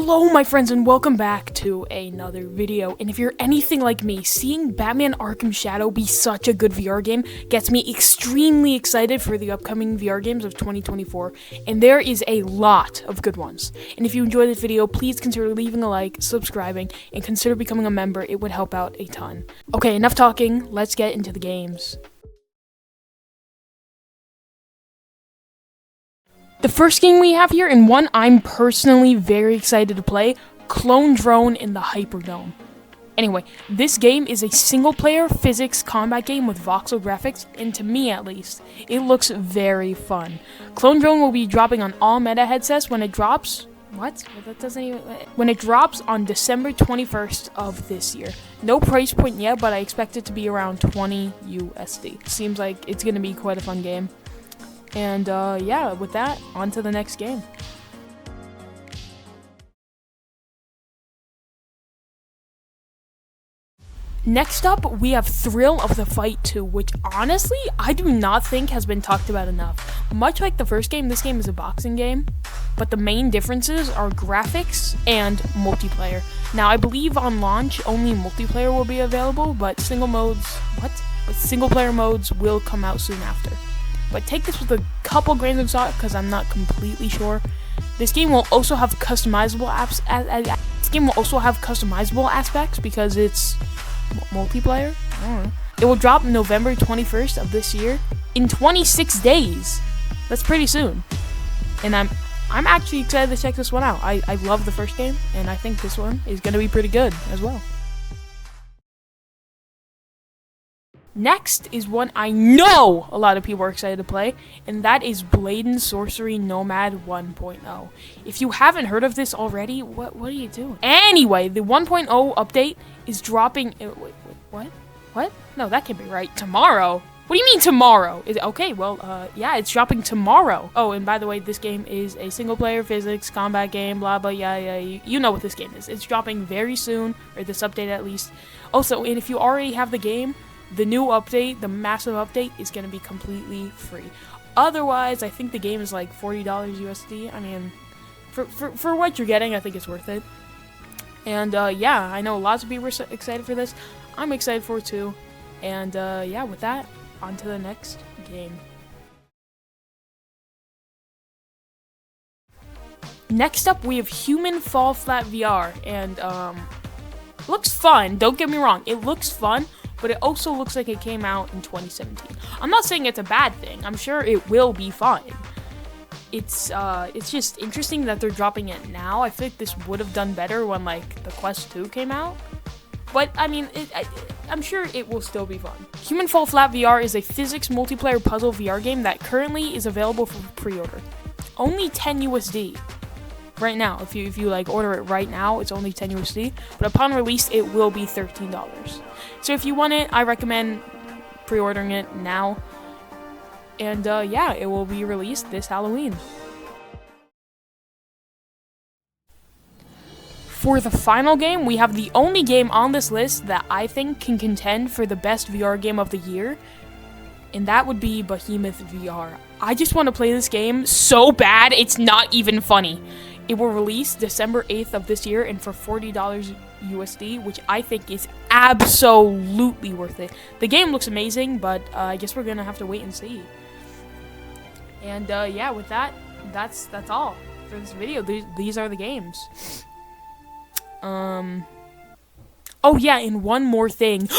Hello my friends and welcome back to another video. And if you're anything like me, seeing Batman Arkham Shadow be such a good VR game gets me extremely excited for the upcoming VR games of 2024, and there is a lot of good ones. And if you enjoyed this video, please consider leaving a like, subscribing, and consider becoming a member. It would help out a ton. Okay, enough talking, let's get into the games. The first game we have here, and one I'm personally very excited to play, Clone Drone in the Hyperdome. Anyway, this game is a single-player physics combat game with voxel graphics, and to me at least, it looks very fun. Clone Drone will be dropping on all Meta headsets when it drops. What? That doesn't even. When it drops on December 21st of this year. No price point yet, but I expect it to be around 20 USD. Seems like it's gonna be quite a fun game. And yeah, with that, on to the next game. Next up, we have Thrill of the Fight 2, which honestly, I do not think has been talked about enough. Much like the first game, this game is a boxing game, but the main differences are graphics and multiplayer. Now, I believe on launch, only multiplayer will be available, but single player modes will come out soon after. But take this with a couple grains of salt because I'm not completely sure. This game will also have customizable aspects because it's multiplayer. I don't know. It will drop November 21st of this year in 26 days. That's pretty soon. And I'm actually excited to check this one out. I love the first game, and I think this one is going to be pretty good as well. Next is one I know a lot of people are excited to play, and that is Bladen Sorcery Nomad 1.0. If you haven't heard of this already, what are you doing? Anyway, the 1.0 update is dropping. Wait, what? No, that can't be right. Tomorrow? What do you mean tomorrow? Okay, well, yeah, it's dropping tomorrow. Oh, and by the way, this game is a single-player physics combat game, blah, blah, yeah, you know what this game is. It's dropping very soon, or this update at least. Also, and if you already have the game, the new update, the massive update, is going to be completely free. Otherwise, I think the game is like $40 USD. I mean, for what you're getting, I think it's worth it. And yeah, I know lots of people are excited for this. I'm excited for it too. And yeah, with that, on to the next game. Next up, we have Human Fall Flat VR. And looks fun. Don't get me wrong. It looks fun. But it also looks like it came out in 2017. I'm not saying it's a bad thing. I'm sure it will be fine. It's just interesting that they're dropping it now. I feel like this would have done better when like the Quest 2 came out. But I mean, I'm sure it will still be fun. Human Fall Flat VR is a physics multiplayer puzzle VR game that currently is available for pre-order. Only 10 USD. Right now, if you like order it right now, it's only 10 USD, but upon release it will be $13. So if you want it, I recommend pre-ordering it now. And yeah, it will be released this Halloween. For the final game, we have the only game on this list that I think can contend for the best VR game of the year, and that would be Behemoth VR. I just want to play this game so bad, it's not even funny. It will release December 8th of this year, and for $40 USD, which I think is absolutely worth it. The game looks amazing, but I guess we're gonna have to wait and see. And yeah, with that, that's all for this video. These are the games. Oh yeah, and one more thing.